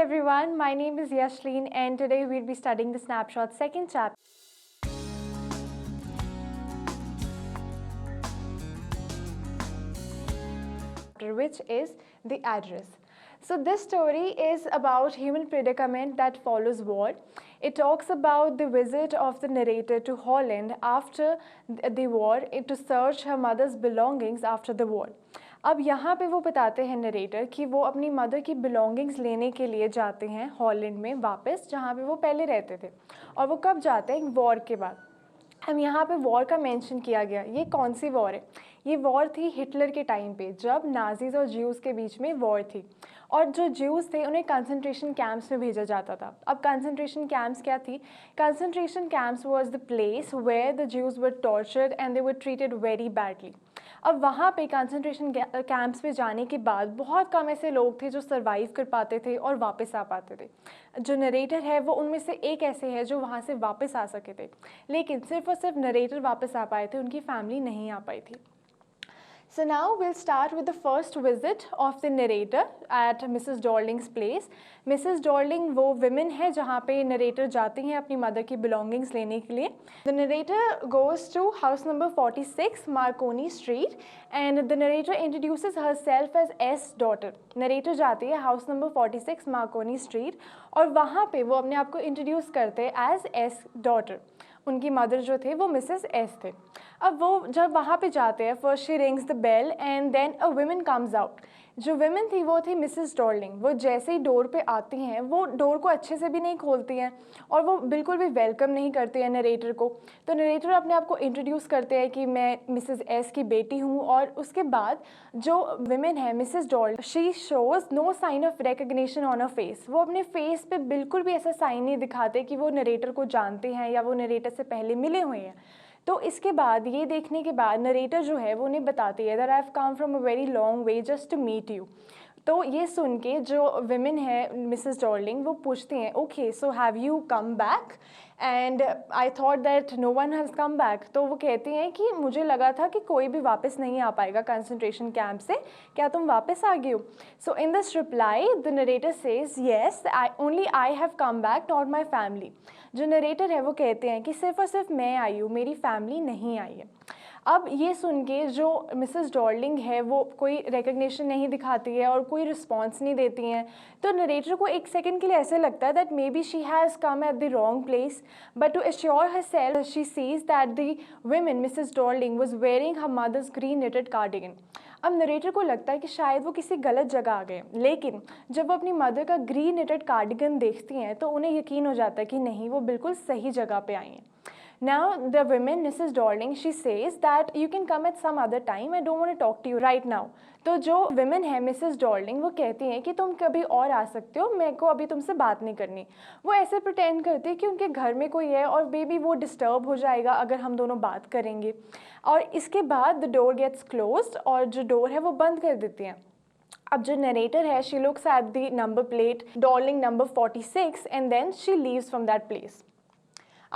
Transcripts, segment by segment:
everyone, my name is Yashleen and today we'll be studying the snapshot second chapter, which is the address. So this story is about human predicament that follows war. It talks about the visit of the narrator to Holland after the war to search her mother's belongings after the war. अब यहाँ पे वो बताते हैं narrator कि वो अपनी mother की बिलोंगिंग्स लेने के लिए जाते हैं हॉलैंड में वापस, जहाँ पे वो पहले रहते थे। और वो कब जाते हैं? वॉर के बाद। अब यहाँ पे वॉर का मेंशन किया गया। ये कौन सी वॉर है? ये वॉर थी हिटलर के टाइम पे, जब नाजीज़ और ज्यूज़ के बीच में वॉर थी। और जो ज्यूज़ थे उन्हें कंसंट्रेशन कैंप्स में भेजा जाता था। अब कंसंट्रेशन कैंप्स क्या थी? Concentration camps was the place where the Jews were tortured and they were treated very badly. अब वहाँ पे कंसंट्रेशन कैंप्स पे जाने के बाद बहुत कम ऐसे लोग थे जो सरवाइव कर पाते थे और वापस आ पाते थे। जो नरेटर है वो उनमें से एक ऐसे है जो वहाँ से वापस आ सके थे, लेकिन सिर्फ और सिर्फ नरेटर वापस आ पाए थे, उनकी फैमिली नहीं आ पाई थी। So now we'll start with the first visit of the narrator at Mrs. Darling's place. Mrs. Darling वो women है जहाँ पे narrator जाती हैं अपनी mother की belongings लेने के लिए. The narrator goes to house number 46 Marconi Street and the narrator introduces herself as S daughter. Narrator जाती है house number 46 Marconi Street और वहाँ पे वो अपने आप को introduce करते हैं as S daughter. उनकी मदर जो थे वो मिसेस एस थे। अब वो जब वहाँ पे जाते हैं, first she rings the bell and then a woman comes out. जो वुमन थी वो थी मिसेस डार्लिंग। वो जैसे ही डोर पे आती हैं वो डोर को अच्छे से भी नहीं खोलती हैं और वो बिल्कुल भी वेलकम नहीं करती हैं नरेटर को। तो नरेटर अपने आप को इंट्रोड्यूस करते हैं कि मैं मिसेस एस की बेटी हूँ। और उसके बाद जो वुमन है Mrs Darling, she shows no sign of recognition on a face. वो अपने फेस पे बिल्कुल भी ऐसा साइन नहीं दिखाते कि वो नरेटर को जानते हैं या वो नरेटर से पहले मिले हुए हैं। तो इसके बाद ये देखने के बाद नरेटर जो है वो उन्हें बताती है that I have come from a very long way just to meet you. तो ये सुन के जो विमेन है मिसेस डार्लिंग वो पूछती हैं okay so have you come back and I thought that no one has come back. तो वो कहती हैं कि मुझे लगा था कि कोई भी वापस नहीं आ पाएगा कंसंट्रेशन कैंप से, क्या तुम वापस आ गए हो? So in this reply the narrator says yes only I have come back not my family. जो नरेटर है वो कहते हैं कि सिर्फ और सिर्फ मैं आई हूँ, मेरी फैमिली नहीं आई है। अब ये सुन के जो मिसेस डार्लिंग है वो कोई रिकग्निशन नहीं दिखाती है और कोई रिस्पॉन्स नहीं देती हैं। तो नरेटर को एक सेकंड के लिए ऐसे लगता है that may be she has come at the wrong place, but to assure herself she sees that the woman Mrs Darling was wearing her mother's green knitted cardigan. अब narrator को लगता है कि शायद वो किसी गलत जगह आ गए, लेकिन जब वो अपनी मदर का ग्रीन निटेड कार्डिगन देखती हैं तो उन्हें यकीन हो जाता है कि नहीं, वो बिल्कुल सही जगह पे आई हैं। Now the woman, Mrs. Darling, she says that you can come at some other time. I don't want to talk to you right now. तो जो women है Mrs. Darling वो कहती हैं कि तुम कभी और आ सकते हो, मेरे को अभी तुमसे बात नहीं करनी। वो ऐसे pretend करती है कि उनके घर में कोई है और बेबी वो डिस्टर्ब हो जाएगा अगर हम दोनों बात करेंगे। और इसके बाद the door gets closed और जो डोर है वो बंद कर देती हैं। अब जो नरेटर है she looks at the number plate Darling number 46 and then she leaves from that place.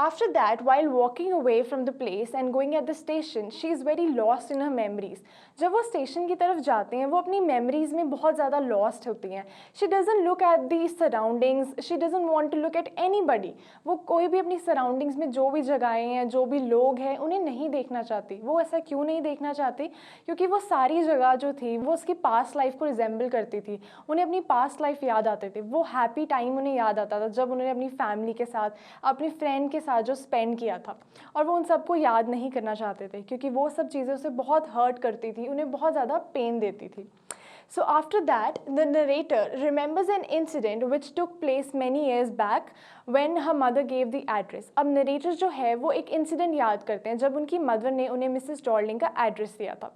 After that, while walking away from the place and going at the station, she is very lost in her memories. जब वो station की तरफ जाते हैं वो अपनी memories में बहुत ज़्यादा लॉस्ट होती हैं। She doesn't look at the surroundings. She doesn't want to look at anybody. वो कोई भी अपनी सराउंडिंग्स में जो भी जगहें हैं, जो भी लोग हैं, उन्हें नहीं देखना चाहती। वो ऐसा क्यों नहीं देखना चाहती? क्योंकि वो सारी जगह जो थी वो उसकी पास्ट लाइफ को रिजेंबल करती थी। उन्हें अपनी पास्ट लाइफ याद आते थे, वो हैप्पी टाइम उन्हें याद आता था जब उन्होंने अपनी फैमिली के साथ, अपनी फ्रेंड के साथ जो स्पेंड किया था, और वो उन सबको याद नहीं करना चाहते थे क्योंकि वो सब चीज़ें उसे बहुत हर्ट करती थी, उन्हें बहुत ज़्यादा पेन देती थी। So after that, the narrator remembers an incident which took place many years back when her mother gave the address. अब narrator जो है वो एक incident याद करते हैं जब उनकी mother ने उन्हें Mrs. Darling का address दिया था।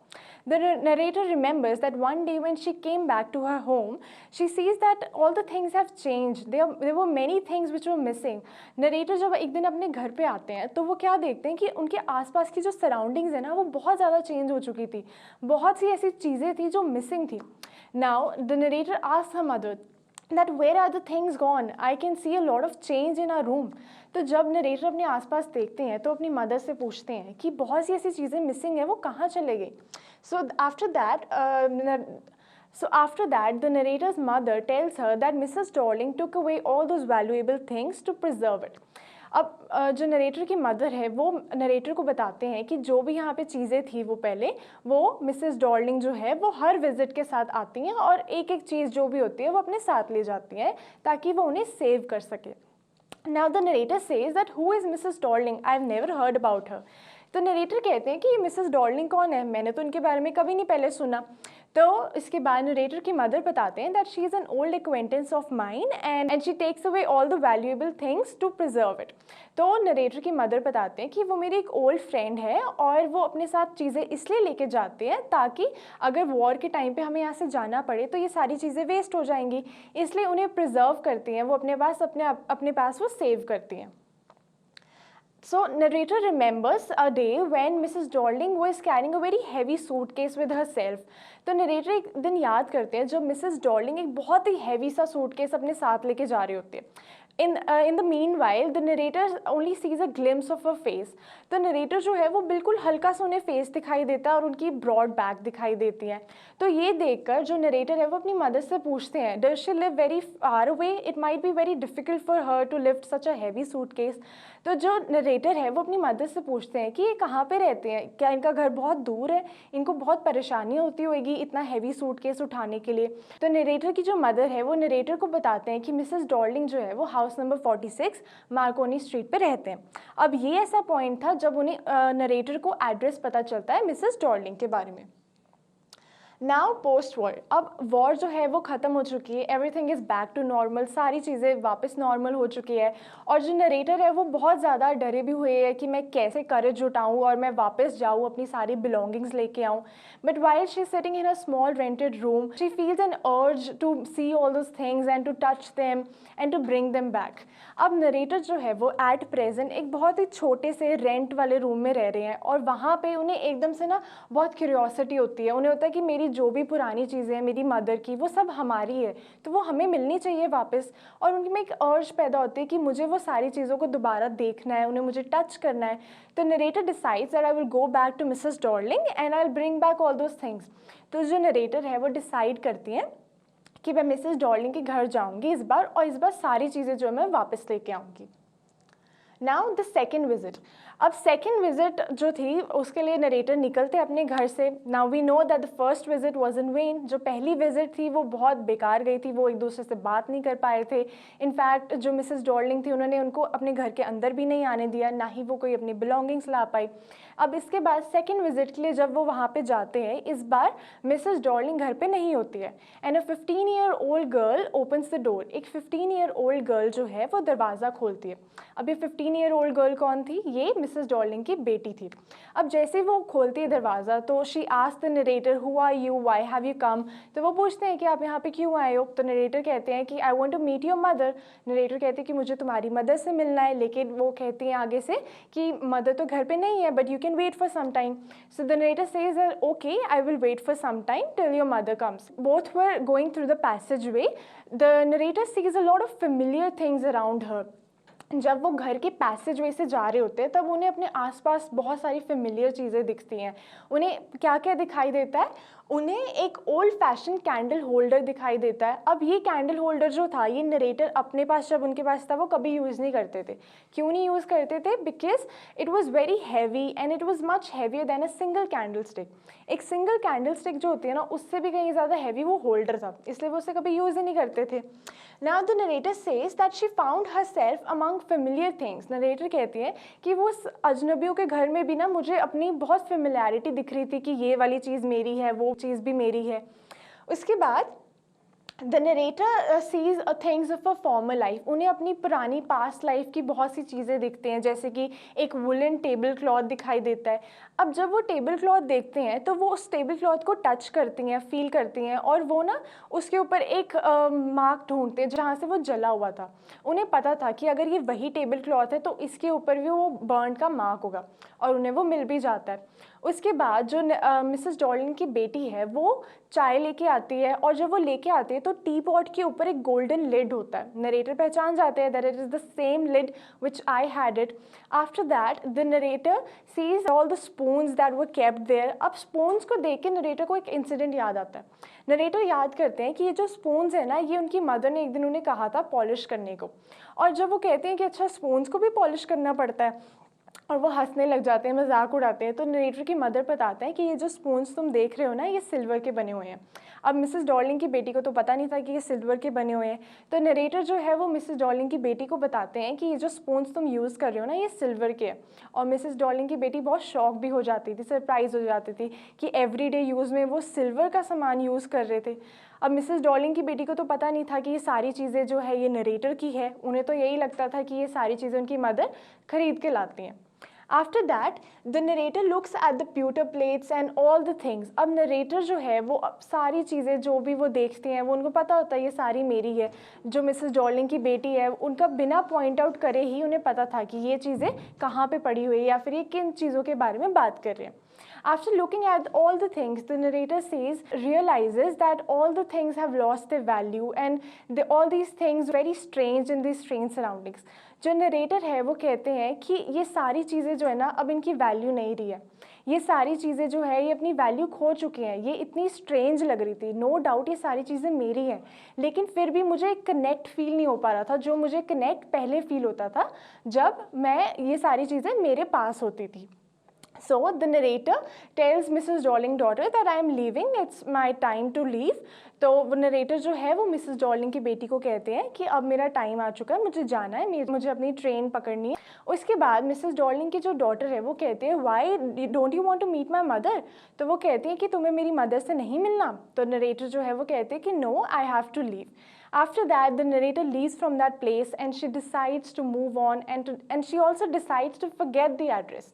The narrator remembers that one day when she came back to her home, she sees that all the things have changed. There were many things which were missing. Narrator जब एक दिन अपने घर पे आते हैं तो वो क्या देखते हैं कि उनके आसपास की जो surroundings है ना वो बहुत ज़्यादा change हो चुकी थी, बहुत सी ऐसी चीज़ें थी जो missing थी। Now the narrator asks her mother that where are the things gone? I can see a lot of change in our room. तो जब नरेटर अपने आसपास देखते हैं तो अपनी मदर से पूछते हैं कि बहुत सी ऐसी चीज़ें मिसिंग हैं, वो कहाँ चले गए? So after that So after that, the narrator's mother tells her that Mrs. Darling took away all those valuable things to preserve it. अब जो नरेटर की मदर है वो नरेटर को बताते हैं कि जो भी यहाँ पे चीज़ें थी वो पहले वो मिसेस डॉर्लिंग जो है वो हर विजिट के साथ आती हैं और एक एक चीज़ जो भी होती है वो अपने साथ ले जाती हैं ताकि वो उन्हें सेव कर सके. Now the narrator says that who is Mrs. Darling? I've never heard about her. तो नरेटर कहते हैं कि ये मिसेस डॉर्लिंग कौन है, मैंने तो उनके बारे में कभी नहीं पहले सुना. तो इसके बाद नरेटर की मदर बताते हैं that she is an old acquaintance of mine and she takes away all the valuable things to preserve it. तो नरेटर की मदर बताते हैं कि वो मेरी एक ओल्ड फ्रेंड है और वो अपने साथ चीज़ें इसलिए लेके जाते हैं ताकि अगर वॉर के टाइम पे हमें यहाँ से जाना पड़े तो ये सारी चीज़ें वेस्ट हो जाएंगी, इसलिए उन्हें प्रिजर्व करती हैं, वो अपने पास वो सेव करती हैं. So narrator remembers a day when Mrs. Darling was carrying a very heavy suitcase with herself. तो नरेटर एक दिन याद करते हैं जब मिसेस डॉर्लिंग एक बहुत ही हैवी सा सूटकेस अपने साथ लेके जा रही होती है. In the meanwhile, the narrator only sees a glimpse of her face. तो नरेटर जो है वो बिल्कुल हल्का सा उन्हें फेस दिखाई देता है और उनकी ब्रॉड बैक दिखाई देती है. तो ये देखकर जो नरेटर है वो अपनी मदर से पूछते हैं, does she live very far away, it might be very difficult for her to lift such a heavy suitcase. तो जो नरेटर है वो अपनी मदर से पूछते हैं कि ये कहाँ पे रहते हैं, क्या इनका घर बहुत दूर है, इनको बहुत परेशानी होती होगी इतना हैवी सूटकेस उठाने के लिए. तो नरेटर की जो मदर है वो नरेटर को बताते हैं कि मिसेस डॉर्लिंग जो है वो हाउस नंबर 46 मार्कोनी स्ट्रीट पे रहते हैं. अब ये ऐसा पॉइंट था जब उन्हें नरेटर को एड्रेस पता चलता है मिसेस डॉर्लिंग के बारे में. नाउ पोस्ट वॉर, अब वॉर जो है वो ख़त्म हो चुकी है, everything is back to normal, सारी चीज़ें वापस नॉर्मल हो चुकी है और जो नरेटर है वो बहुत ज़्यादा डरे भी हुए हैं कि मैं कैसे करेज जुटाऊँ और मैं वापस जाऊँ अपनी सारी बिलोंगिंग्स लेके आऊँ. But while she is sitting in a small rented room she feels an urge to see all those things and to touch them and to bring them back. अब नरेटर जो है वो एट प्रेजेंट एक बहुत ही छोटे से rent वाले room में रह रहे हैं और वहाँ पे उन्हें एकदम से ना बहुत क्यूरियोसिटी होती है, उन्हें होता है कि मेरी जो भी पुरानी चीज़ें हैं मेरी मदर की वो सब हमारी है तो वो हमें मिलनी चाहिए वापस. और उनमें एक अर्ज पैदा होती है कि मुझे वो सारी चीज़ों को दोबारा देखना है, उन्हें मुझे टच करना है. तो narrator decides that I will go back to Mrs Darling and I will bring back all those things. तो जो नरेटर है वो डिसाइड करती हैं कि मैं मिसेस डॉर्लिंग के घर जाऊंगी इस बार और इस बार सारी चीज़ें जो है मैं वापस लेके आऊँगी. नाउ द सेकेंड विजिट, अब सेकेंड विजिट जो थी उसके लिए नरेटर निकलते अपने घर से. Now we know that the first visit was in vain, जो पहली विजिट थी वो बहुत बेकार गई थी, वो एक दूसरे से बात नहीं कर पाए थे. इनफैक्ट जो मिसेस डॉर्लिंग थी उन्होंने उनको अपने घर के अंदर भी नहीं आने दिया, ना ही वो कोई अपनी बिलोंगिंग्स ला पाई. अब इसके बाद सेकेंड विजिट के लिए जब वो वहाँ पे जाते हैं इस बार मिसेस डॉर्लिंग घर पे नहीं होती है and a 15-year-old girl opens the door. एक 15-year-old गर्ल जो है वो दरवाज़ा खोलती है. अब ये 15-year-old गर्ल कौन थी, ये मिसेस डॉर्लिंग की बेटी थी. अब जैसे वो खोलती है दरवाज़ा तो she asked the narrator who are you, why have you come. तो वो पूछते हैं कि आप यहाँ पे क्यों आए हो. तो नरेटर कहते हैं कि I want to meet your mother. Narrator कहते हैं कि मुझे तुम्हारी मदर से मिलना है, लेकिन वो कहती हैं आगे से कि मदर तो घर पे नहीं है but you can wait for some time. So the narrator says that okay, I will wait for some time till your mother comes. Both were going through the passageway. The narrator sees a lot of familiar things around her. जब वो घर के passage वे से जा रहे होते हैं तब उन्हें अपने आसपास बहुत सारी फेमिलियर चीज़ें दिखती हैं. उन्हें क्या क्या दिखाई देता है, उन्हें एक ओल्ड फैशन कैंडल होल्डर दिखाई देता है. अब ये कैंडल होल्डर जो था ये नरेटर अपने पास जब उनके पास था वो कभी यूज़ नहीं करते थे. क्यों नहीं यूज़ करते थे, because it was very heavy and it was much heavier then a single candle stick. एक सिंगल कैंडल स्टिक जो होती है ना उससे भी कहीं ज़्यादा हैवी वो होल्डर था, इसलिए वो उसे कभी यूज़ ही नहीं करते थे. Now the narrator says that she found herself among familiar things. Narrator कहती है कि वो उस अजनबियों के घर में भी ना मुझे अपनी बहुत फेमिलियरिटी दिख रही थी कि ये वाली चीज़ मेरी है, वो चीज़ भी मेरी है. उसके बाद the narrator sees things of a former life. उन्हें अपनी पुरानी पास्ट लाइफ की बहुत सी चीज़ें दिखते हैं, जैसे कि एक वुलन टेबल क्लॉथ दिखाई देता है. अब जब वो टेबल क्लॉथ देखते हैं तो वो उस टेबल क्लॉथ को टच करती हैं, फील करती हैं और वो ना उसके ऊपर एक मार्क ढूंढते हैं जहाँ से वो जला हुआ था. उन्हें पता था कि अगर ये वही टेबल क्लॉथ है तो इसके ऊपर भी वो बर्न का मार्क होगा और उन्हें वो मिल भी जाता है. उसके बाद जो मिसेस डॉर्लिन की बेटी है वो चाय लेके आती है, और जब वो लेके आती है तो टी पॉट के ऊपर एक गोल्डन लिड होता है। नरेटर पहचान जाते हैं that it is the same lid which I had it. After that the narrator sees all the spoons that were kept there. अब स्पून्स को देख के नरेटर को एक इंसिडेंट याद आता है। नरेटर याद करते हैं कि ये जो स्पून्स है ना, ये उनकी मदर ने एक दिन उन्हें कहा था पॉलिश करने को, और जब वो कहते हैं कि अच्छा स्पून्स को भी पॉलिश करना पड़ता है, और वो हंसने लग जाते हैं, मजाक उड़ाते हैं, तो नरेटर की मदर बताते हैं कि ये जो स्पून्स तुम देख रहे हो ना, ये सिल्वर के बने हुए हैं। अब मिसेस डॉर्लिन की बेटी को तो पता नहीं था कि ये सिल्वर के बने हुए हैं, तो नरेटर जो है वो मिसेस डॉर्लिन की बेटी को बताते हैं कि ये जो स्पून्स तुम यूज़ कर रहे हो ना, ये सिल्वर के हैं। और मिसेस डॉर्लिन की बेटी बहुत शॉक भी हो जाती थी, सरप्राइज हो जाती थी कि एवरीडे यूज़ में वो सिल्वर का सामान यूज़ कर रहे थे। अब मिसेस डॉर्लिन की बेटी को तो पता नहीं था कि ये सारी चीज़ें जो है ये नरेटर की है, उन्हें तो यही लगता था कि ये सारी चीज़ें उनकी मदर खरीद के लाती हैं। After that, the narrator looks at the pewter plates and all the things. अब narrator जो है वो सारी चीज़ें जो भी वो देखते हैं वो उनको पता होता है ये सारी मेरी है। जो मिसेस डॉर्लिन की बेटी है उनका बिना पॉइंट आउट करे ही उन्हें पता था कि ये चीज़ें कहाँ पे पड़ी हुई है या फिर ये किन चीज़ों के बारे में बात कर रहे हैं। After looking at all the things, the narrator realizes that all the things have lost their value and all these things very strange in these strange surroundings. जो नरेटर है वो कहते हैं कि ये सारी चीज़ें जो है ना अब इनकी वैल्यू नहीं रही है, ये सारी चीज़ें जो है ये अपनी वैल्यू खो चुकी हैं, ये इतनी स्ट्रेंज लग रही थी। नो डाउट ये सारी चीज़ें मेरी हैं, लेकिन फिर भी मुझे एक कनेक्ट फील नहीं हो पा रहा था जो मुझे कनेक्ट पहले फील होता था जब मैं ये सारी चीज़ें मेरे पास होती थी। So the narrator tells Mrs. Darling daughter that I am leaving, it's my time to leave. तो वो नरेटर जो है वो मिसेस डॉर्लिन की बेटी को कहते हैं कि अब मेरा टाइम आ चुका है, मुझे जाना है, मुझे अपनी ट्रेन पकड़नी है। उसके बाद मिसेस डॉर्लिन की जो डॉटर है वो कहते हैं why don't you want to meet my mother. तो वो कहते हैं कि तुम्हें मेरी मदर से नहीं मिलना। तो नरेटर जो है वो कहते हैं कि no, I have to leave. After that, the narrator leaves from that place and she decides to move on and she also decides to forget the address.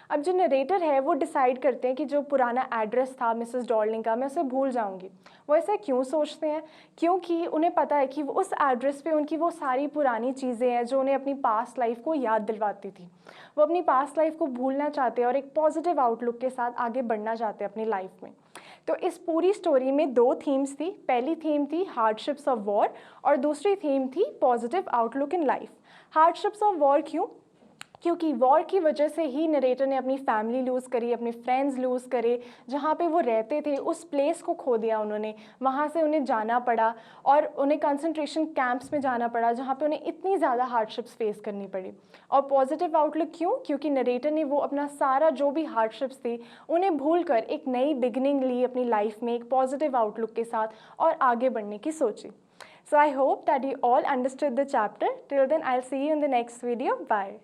अब जो नरेटर है वो डिसाइड करते हैं कि जो पुराना एड्रेस था मिसेस डॉर्लिन का, मैं उसे भूल जाऊंगी। वो ऐसा क्यों सोचते हैं? क्योंकि उन्हें पता है कि उस एड्रेस पे उनकी वो सारी पुरानी चीज़ें हैं जो उन्हें अपनी पास्ट लाइफ को याद दिलवाती थी। वो अपनी पास्ट लाइफ को भूलना चाहते हैं और एक पॉजिटिव आउटलुक के साथ आगे बढ़ना चाहते हैं अपनी लाइफ में। तो इस पूरी स्टोरी में दो थीम्स थी। पहली थीम थी हार्डशिप्स ऑफ वॉर और दूसरी थीम थी positive outlook in life. Hardships of war क्यों? क्योंकि वॉर की वजह से ही नरेटर ने अपनी फैमिली लूज़ करी, अपने फ्रेंड्स लूज़ करे, जहाँ पे वो रहते थे उस प्लेस को खो दिया उन्होंने, वहाँ से उन्हें जाना पड़ा और उन्हें कंसंट्रेशन कैंप्स में जाना पड़ा जहाँ पे उन्हें इतनी ज़्यादा हार्डशिप्स फेस करनी पड़ी। और पॉजिटिव आउटलुक क्यों? क्योंकि नरेटर ने वो अपना सारा जो भी हार्डशिप्स थी उन्हें भूल कर एक नई बिगिनिंग ली अपनी लाइफ में एक पॉजिटिव आउटलुक के साथ और आगे बढ़ने की सोची। So I hope that you all understood the chapter. Till then, I'll see you in the next video. Bye.